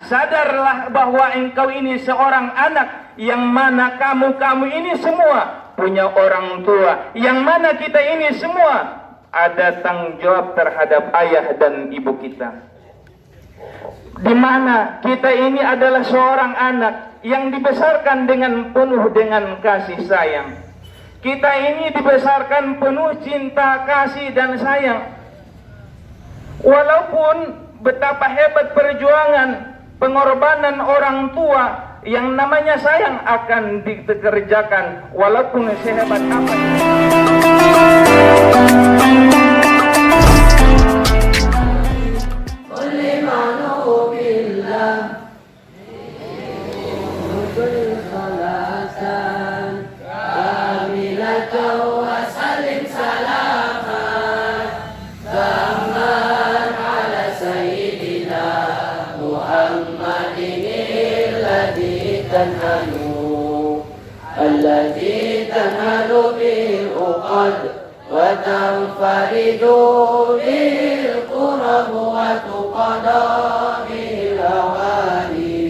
Sadarlah bahwa engkau ini seorang anak, yang mana kamu ini semua punya orang tua, yang mana kita ini semua ada tanggung jawab terhadap ayah dan ibu kita. Di mana kita ini adalah seorang anak yang dibesarkan dengan penuh dengan kasih sayang. Kita ini dibesarkan penuh cinta, kasih dan sayang. Walaupun betapa hebat perjuangan pengorbanan orang tua, yang namanya sayang akan dikerjakan walaupun sehebat apa. الذي تنهل به العقد وتنفرد به الكرب وتقضى به الأواني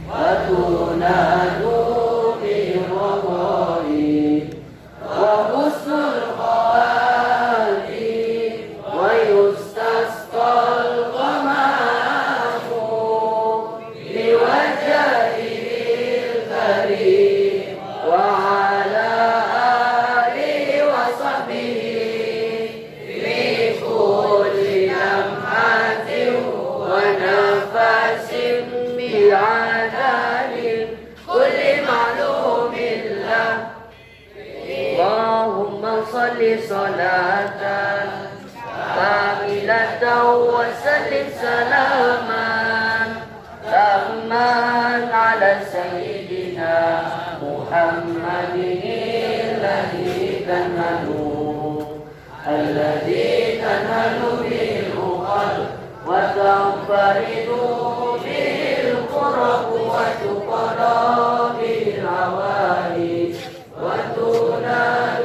وتنال به الرغائب وحسن الخواتيم ويستسقى الغمام بوجهه الكريم وعلى آله وصحبه في كل لمحة ونفس بعدد كل معلوم له. اللهم صل صلاة كاملة وسلم سلاما تاما على سيدنا محمد الذي تنهل به العقد وتنفرد به الكرب وتقضى به العوائد وتنال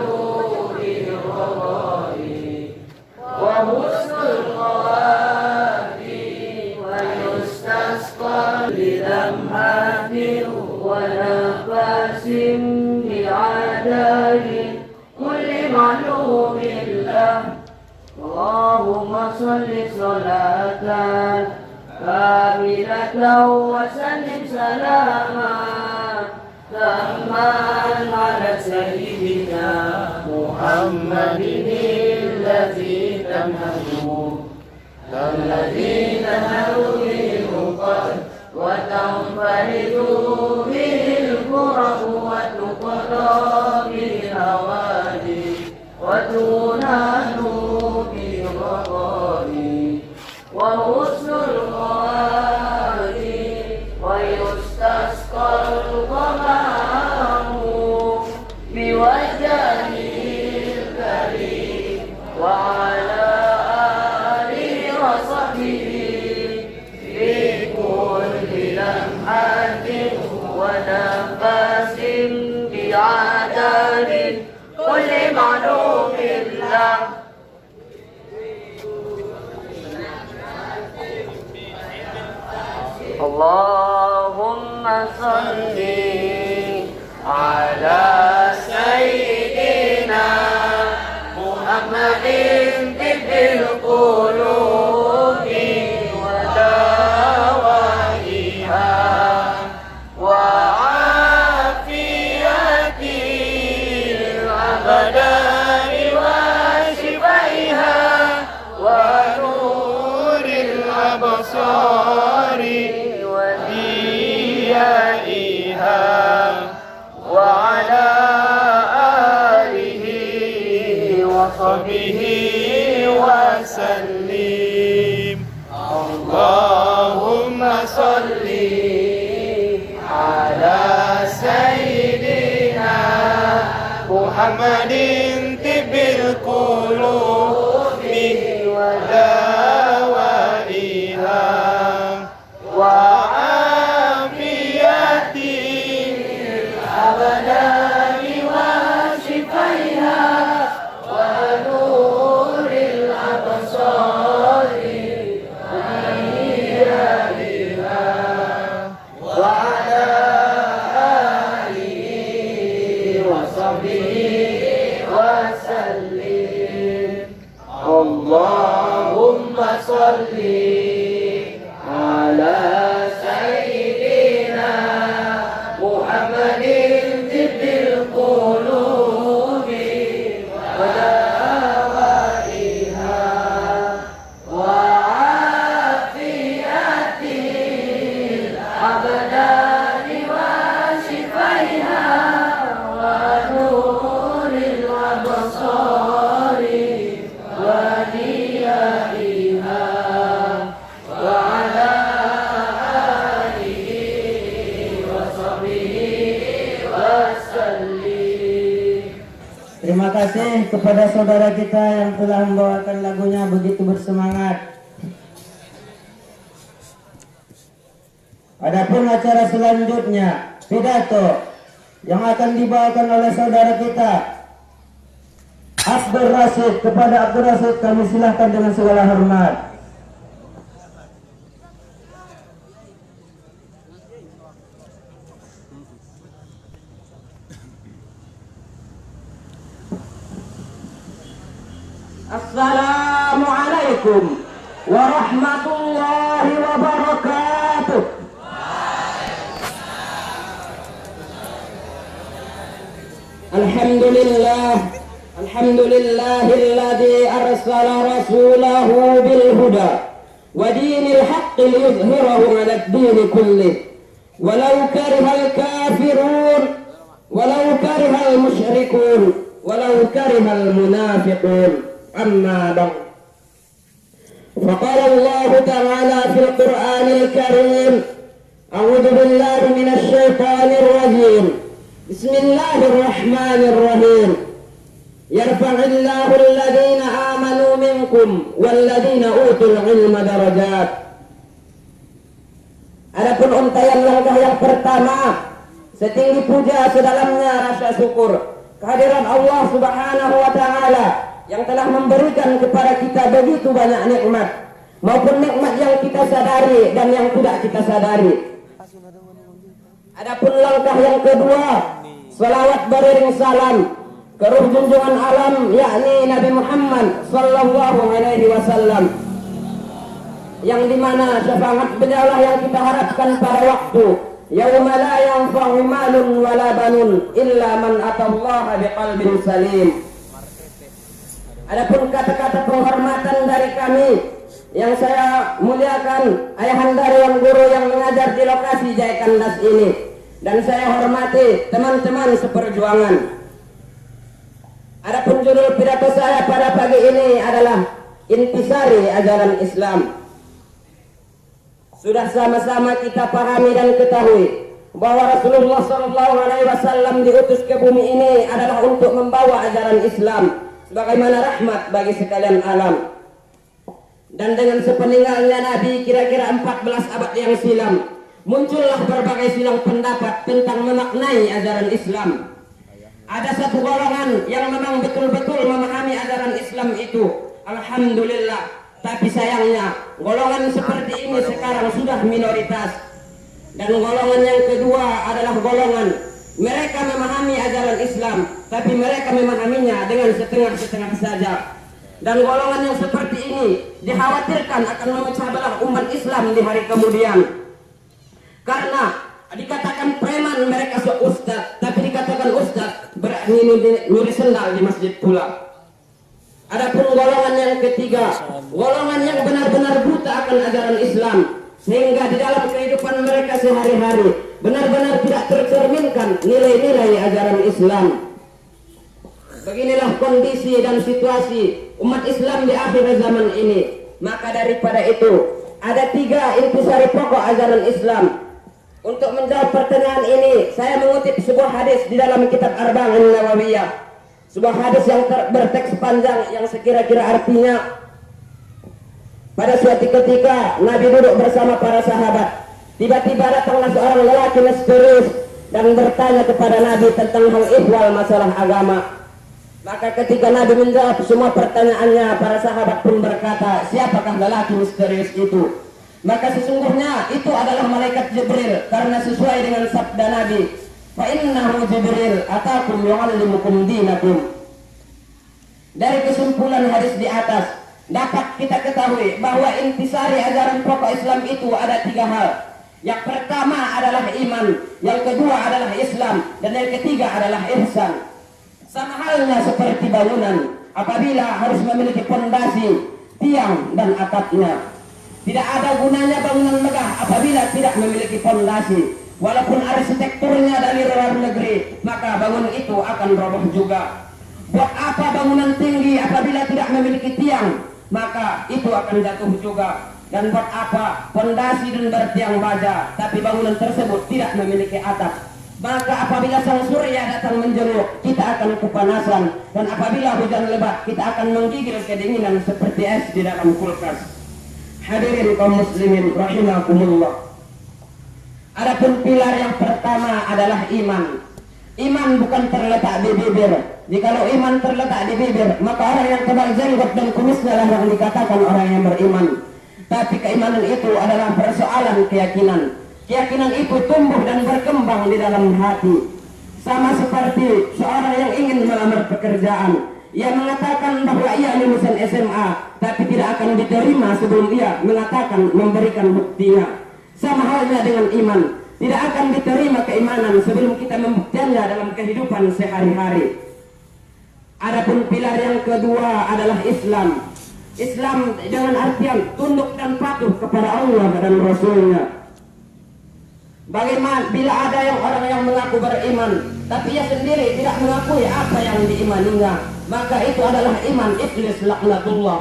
به الرغائب وحسن الخواتيم ويستسقى للمحة ونفس بعدد كل معلوم له. اللهم صل صلاة كاملة وسلم سلاما تاما على سيدنا محمد الذي تنهل به العقد وتنفرد به الكرب وتقضى به الأواني وتنال به الرغائب وحسن الخواتيم ويستسقى الغمام بوجهه الكريم وعلى آله وصحبه في كل لمحة ونفس بعدد كل معلوم له. اللهم صل على سيدنا محمد طب القلوب ودوائها وعافية الأبدان وشفائها ونور الأبصار وديائها وعلى آله وصحبه وسلم. اللهم صل على سيدنا محمد طب القلوب ودوائها وعافية الأبدان وشفائها ونور الأبصار وديائها الأبدان وشفائها ونور الأبصار وديائها وعلى آله وصحبه وسلم. Terima kasih kepada saudara kita yang telah membawakan lagunya begitu bersemangat. Adapun acara selanjutnya, pidato yang akan dibawakan oleh saudara kita Abdul Rasid. Kepada Abdul Rasid kami silahkan dengan segala hormat. Assalamualaikum warahmatullahi wabarakatuh. Alhamdulillahilladzi arsala rasulahu bil huda wa dinil haqqi liyuzhirahu 'alad dini kullih walau karihal kafirun walau karihal musyrikun walau karihal munafiqun. Amma ba'd. Faqala Allah ta'ala fil Qur'anil Karim, a'udzu billahi minasy syaithanir rajim. Bismillahirrahmanirrahim. Yarfa'illahu alladhina amanu minkum walladhina utul ilma darajat. Adapun untayan langkah yang pertama, setinggi puja sedalamnya rasa syukur kehadiran Allah Subhanahu wa taala yang telah memberikan kepada kita begitu banyak nikmat, maupun nikmat yang kita sadari dan yang tidak kita sadari. Adapun langkah yang kedua, salawat beriring salam ke ruh junjungan alam, yakni Nabi Muhammad sallallahu alaihi wasallam, yang dimana syafaat beliaulah yang kita harapkan pada waktu yauma la yanfa'u malun wala banun illa man atallaha biqalbin salim. Adapun kata-kata penghormatan dari kami yang saya muliakan ayahanda Dewan Guru yang mengajar di lokasi Jaya Kandas ini, dan saya hormati teman-teman seperjuangan. Adapun judul pidato saya pada pagi ini adalah intisari ajaran Islam. Sudah sama-sama kita pahami dan ketahui bahwa Rasulullah SAW diutus ke bumi ini adalah untuk membawa ajaran Islam sebagaimana rahmat bagi sekalian alam. Dan dengan sepeninggalnya Nabi kira-kira 14 abad yang silam, muncullah berbagai silang pendapat tentang memaknai ajaran Islam. Ada satu golongan yang memang betul-betul memahami ajaran Islam itu, alhamdulillah. Tapi sayangnya golongan seperti ini sekarang sudah minoritas. Dan golongan yang kedua adalah golongan mereka memahami ajaran Islam, tapi mereka memahaminya dengan setengah-setengah saja. Dan golongan yang seperti ini dikhawatirkan akan memecah belah umat Islam di hari kemudian. Karena dikatakan preman mereka ustaz, tapi dikatakan ustaz berani nyuri sendal di masjid pula. Adapun golongan yang ketiga, golongan yang benar-benar buta akan ajaran Islam, sehingga di dalam kehidupan mereka sehari-hari benar-benar tidak tercerminkan nilai-nilai ajaran Islam. Beginilah kondisi dan situasi umat Islam di akhir zaman ini. Maka daripada itu, ada 3 intisari pokok ajaran Islam. Untuk menjawab pertanyaan ini, saya mengutip sebuah hadis di dalam kitab Arba'in Nawawiyah. Sebuah hadis yang berteks panjang yang sekira-kira artinya, pada suatu ketika Nabi duduk bersama para sahabat. Tiba-tiba datanglah seorang lelaki misterius dan bertanya kepada Nabi tentang hal ihwal masalah agama. Maka ketika Nabi menjawab semua pertanyaannya, para sahabat pun berkata, siapakah lelaki misterius itu? Maka sesungguhnya itu adalah malaikat Jibril, karena sesuai dengan sabda Nabi, fa innahu Jibril atakum yu'allimukum dinakum. Dari kesimpulan hadis di atas dapat kita ketahui bahwa intisari ajaran pokok Islam itu ada 3 hal. Yang pertama adalah iman, yang kedua adalah Islam, dan yang ketiga adalah ihsan. Sama halnya seperti bangunan, apabila harus memiliki pondasi, tiang dan atapnya. Tidak ada gunanya bangunan megah apabila tidak memiliki fondasi. Walaupun arsitekturnya dari luar negeri, maka bangunan itu akan roboh juga. Buat apa bangunan tinggi apabila tidak memiliki tiang, maka itu akan jatuh juga. Dan buat apa fondasi dan bertiang baja, tapi bangunan tersebut tidak memiliki atap, maka apabila sang surya datang menjenguk, kita akan kepanasan. Dan apabila hujan lebat, kita akan menggigil kedinginan seperti es di dalam kulkas. Hadirin kaum muslimin rahimakumullah. Adapun pilar yang pertama adalah iman. Iman bukan terletak di bibir. Jikalau iman terletak di bibir, maka orang yang tebal jenggot dan kumisnya lah yang dikatakan orang yang beriman. Tapi keimanan itu adalah persoalan keyakinan. Keyakinan itu tumbuh dan berkembang di dalam hati. Sama seperti seorang yang ingin melamar pekerjaan. Ia mengatakan bahwa ia lulusan SMA, tapi tidak akan diterima sebelum ia mengatakan memberikan buktinya. Sama halnya dengan iman. Tidak akan diterima keimanan sebelum kita membuktikannya dalam kehidupan sehari-hari. Adapun pilar yang kedua adalah Islam. Islam dengan artian tunduk dan patuh kepada Allah dan Rasulnya. Bagaimana bila ada orang yang mengaku beriman, tapi ia sendiri tidak mengakui apa yang diimaninya, maka itu adalah iman iblis laknatullah.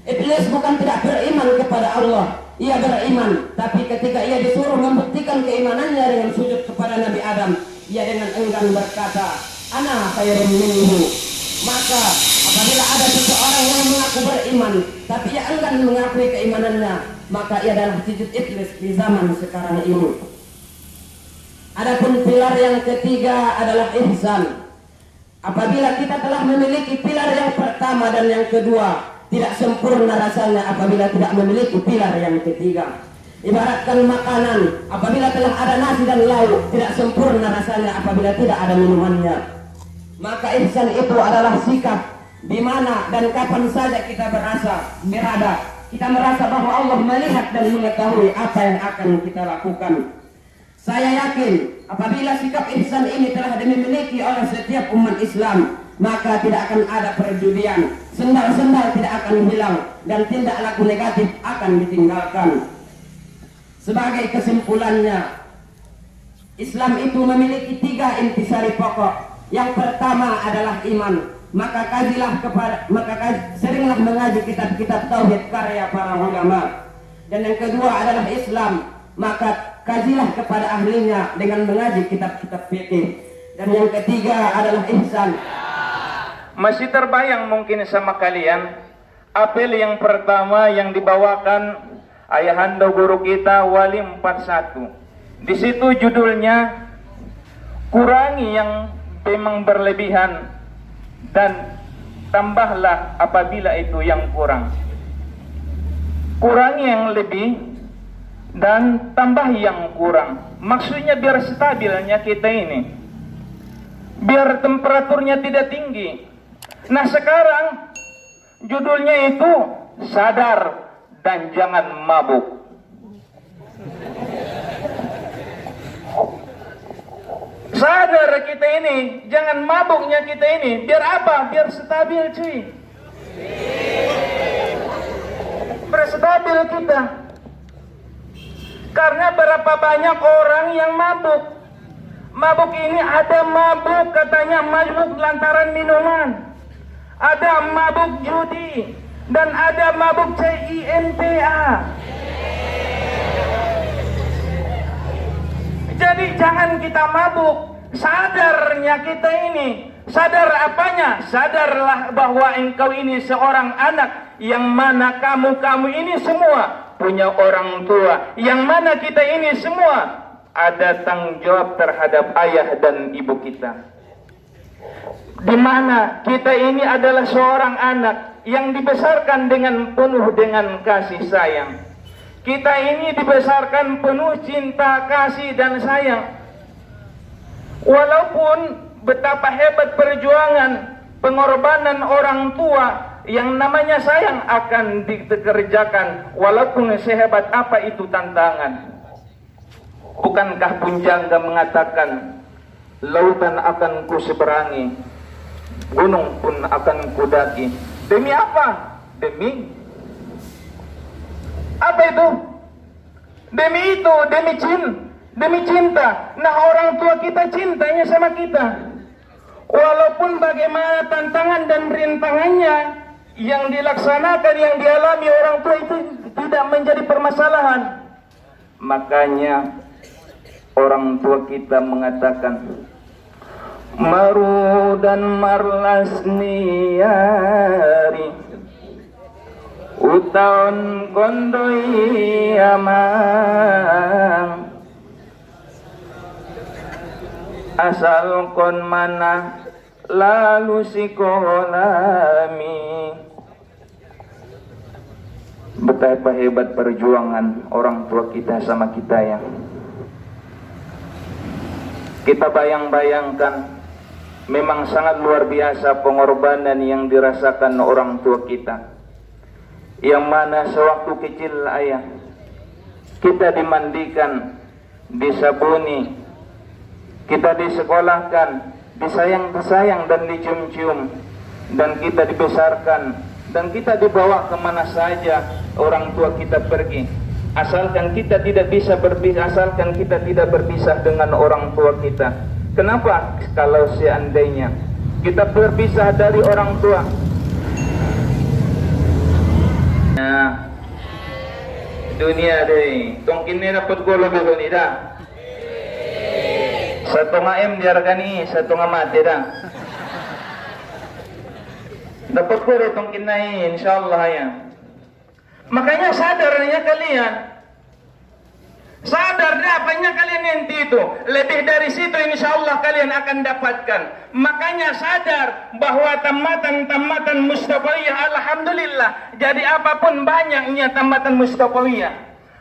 Iblis bukan tidak beriman kepada Allah, ia beriman, tapi ketika ia disuruh membuktikan keimanannya dengan sujud kepada Nabi Adam, ia dengan enggan berkata, ana khairun minhu. Maka apabila ada seseorang yang mengaku beriman, tapi ia enggan mengakui keimanannya, maka ia adalah sujud iblis di zaman sekarang ini. Adapun pilar yang ketiga adalah ihsan. Apabila kita telah memiliki pilar yang pertama dan yang kedua, tidak sempurna rasanya apabila tidak memiliki pilar yang ketiga. Ibaratkan makanan, apabila telah ada nasi dan lauk, tidak sempurna rasanya apabila tidak ada minumannya. Maka ihsan itu adalah sikap di mana dan kapan saja kita berada, kita merasa bahwa Allah melihat dan mengetahui apa yang akan kita lakukan. Saya yakin apabila sikap ihsan ini telah dimiliki oleh setiap umat Islam, maka tidak akan ada perjudian, sendal-sendal tidak akan hilang, dan tindak laku negatif akan ditinggalkan. Sebagai kesimpulannya, Islam itu memiliki 3 intisari pokok. Yang pertama adalah iman. Maka seringlah mengaji kitab-kitab tauhid karya para ulama. Dan yang kedua adalah Islam. Maka kajilah kepada ahlinya dengan mengaji kitab-kitab fikih. Dan yang ketiga adalah ihsan. Masih terbayang mungkin sama kalian apel yang pertama yang dibawakan ayahanda guru kita Wali 41. Di situ judulnya kurangi yang memang berlebihan dan tambahlah apabila itu yang kurang. Kurangi yang lebih dan tambah yang kurang. Maksudnya biar stabilnya kita ini, biar temperaturnya tidak tinggi. Nah sekarang judulnya itu sadar dan jangan mabuk. Sadar kita ini, jangan mabuknya kita ini. Biar apa? Biar stabil cuy. Biar stabil kita. Karena berapa banyak orang yang mabuk. Mabuk ini ada mabuk katanya mabuk lantaran minuman. Ada mabuk judi. Dan ada mabuk CINTA. Jadi jangan kita mabuk. Sadarnya kita ini. Sadar apanya? Sadarlah bahwa engkau ini seorang anak. Yang mana kamu ini semua punya orang tua. Yang mana kita ini semua ada tanggung jawab terhadap ayah dan ibu kita. Di mana kita ini adalah seorang anak yang dibesarkan dengan penuh dengan kasih sayang. Kita ini dibesarkan penuh cinta, kasih dan sayang. Walaupun betapa hebat perjuangan, pengorbanan orang tua, yang namanya sayang akan dikerjakan walaupun sehebat apa itu tantangan. Bukankah Punjangga mengatakan, lautan akan ku seberangi, gunung pun akan ku daki. Demi apa? Demi Apa itu? Demi itu, demi cinta. Nah, orang tua kita cintanya sama kita. Walaupun bagaimana tantangan dan rintangannya yang dilaksanakan, yang dialami orang tua itu tidak menjadi permasalahan. Makanya orang tua kita mengatakan, Maru dan marlas niari utaon kondoi amang asal kon mana lalu sikolami. Betapa hebat perjuangan orang tua kita sama kita ya. Kita bayang-bayangkan, memang sangat luar biasa pengorbanan yang dirasakan orang tua kita. Yang mana sewaktu kecil ayah, kita dimandikan, disabuni, kita disekolahkan, disayang-sayang dan dicium-cium, dan kita dibesarkan, dan kita dibawa kemana saja orang tua kita pergi. Asalkan kita tidak berpisah dengan orang tua kita. Kenapa? Kalau seandainya kita berpisah dari orang tua, nah, dunia deh, tongkin ni dapat golo dulu ni dah. Satu M diarkan ni, satu mati dah. Dapat golo tongkin na insyaallah ya. Makanya sadarnya kalian. Sadar dapatnya kalian nanti itu. Lebih dari situ insyaallah kalian akan dapatkan. Makanya sadar bahwa tamatan Mustafawiyah alhamdulillah. Jadi apapun banyaknya tamatan Mustafawiyah.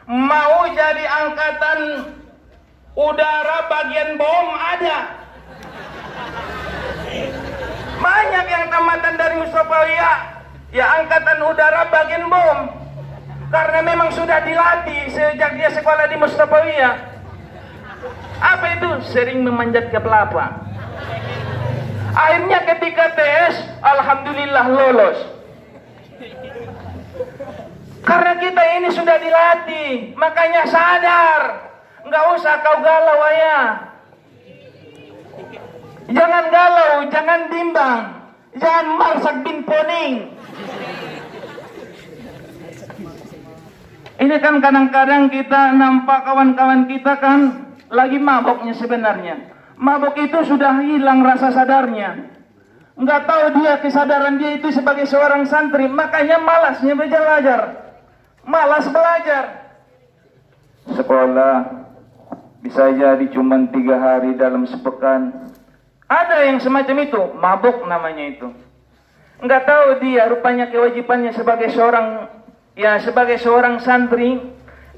Mau jadi angkatan udara bagian bom ada. Banyak yang tamatan dari Mustafawiyah. Ya angkatan udara bagian bom. Karena memang sudah dilatih sejak dia sekolah di Mustafawiyah. Apa itu? Sering memanjat ke pelapa. Akhirnya ketika tes, alhamdulillah lolos. Karena kita ini sudah dilatih, makanya sadar. Nggak usah kau galau ayah. Jangan galau, jangan bimbang, jangan marsak bin poning. Ini kan kadang-kadang kita nampak kawan-kawan kita kan lagi maboknya sebenarnya. Mabok itu sudah hilang rasa sadarnya. Nggak tahu dia kesadaran dia itu sebagai seorang santri. Makanya malasnya belajar. Malas belajar. Sekolah bisa jadi cuma 3 hari dalam sepekan. Ada yang semacam itu, mabok namanya itu. Nggak tahu dia rupanya kewajibannya sebagai seorang santri,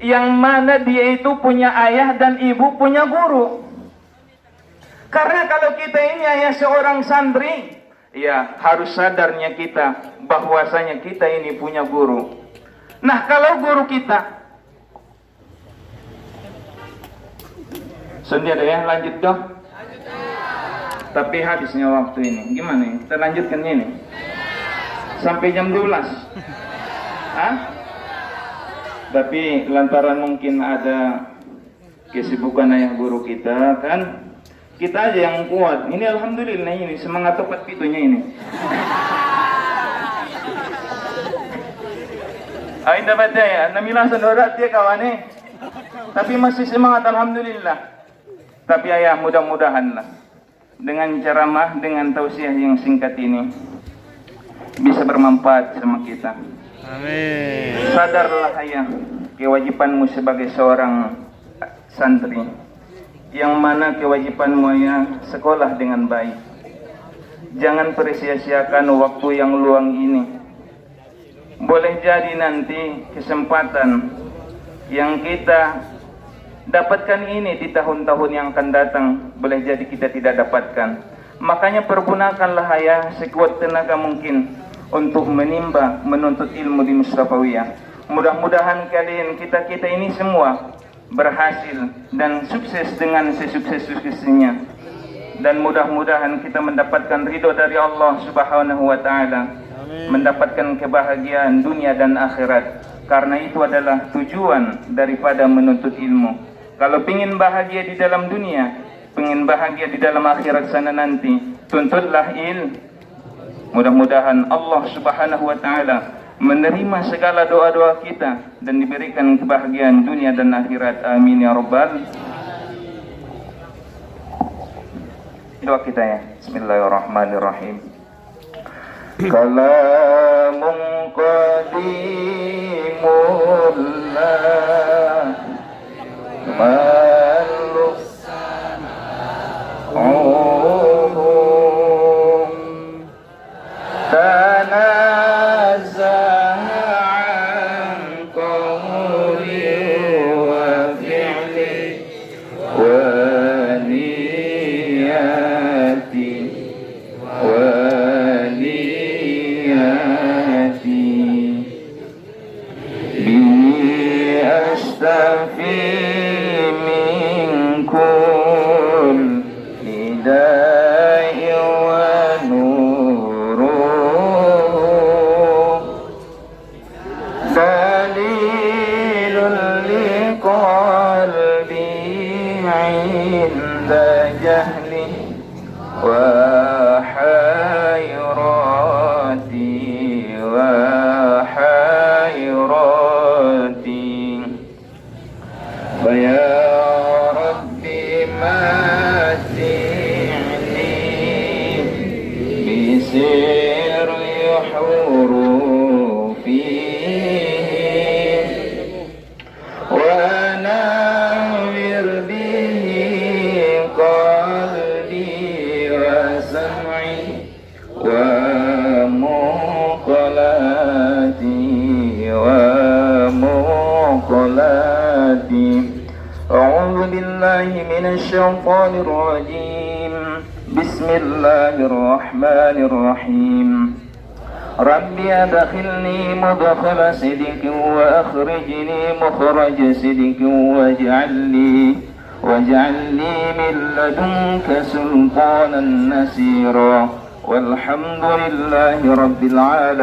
yang mana dia itu punya ayah dan ibu, punya guru. Karena kalau kita ini ayah seorang santri, ya harus sadarnya kita bahwasanya kita ini punya guru. Nah, kalau guru kita sendiri ya, lanjut dong. Tapi habisnya waktu ini. Gimana ya? Kita lanjutkan ini sampai jam 12. Tapi lantaran mungkin ada kesibukan ayah guru kita kan, kita aja yang kuat. Ini alhamdulillah ini semangat tepat pitunya ini. Ay dapat ya, namilasan orat dia kawan tapi masih semangat alhamdulillah. Tapi ayah mudah-mudahanlah dengan ceramah, dengan tausiah yang singkat ini bisa bermanfaat sama kita. Amin. Sadarlah ayah kewajibanmu sebagai seorang santri, yang mana kewajibanmu ayah sekolah dengan baik. Jangan persia-siakan waktu yang luang ini. Boleh jadi nanti kesempatan yang kita dapatkan ini di tahun-tahun yang akan datang, boleh jadi kita tidak dapatkan. Makanya pergunakanlah ayah sekuat tenaga mungkin untuk menimba, menuntut ilmu di Mustafawiyah. Mudah-mudahan kalian, kita ini semua berhasil dan sukses dengan sesukses-suksesnya. Dan mudah-mudahan kita mendapatkan ridho dari Allah Subhanahu wa Ta'ala, mendapatkan kebahagiaan dunia dan akhirat. karena itu adalah tujuan daripada menuntut ilmu. Kalau ingin bahagia di dalam dunia, ingin bahagia di dalam akhirat sana nanti, tuntutlah ilmu. Mudah-mudahan Allah Subhanahu wa taala menerima segala doa-doa kita dan diberikan kebahagiaan dunia dan akhirat. Amin ya rabbal. Doa kita ya. Bismillahirrahmanirrahim. Kalamun qadimul la maluk الشيطان الرجيم. بسم الله الرحمن الرحيم. ربي أدخلني مدخل صدق وأخرجني مخرج صدق واجعل لي من لدنك سلطانا نصيرا والحمد لله رب العالمين.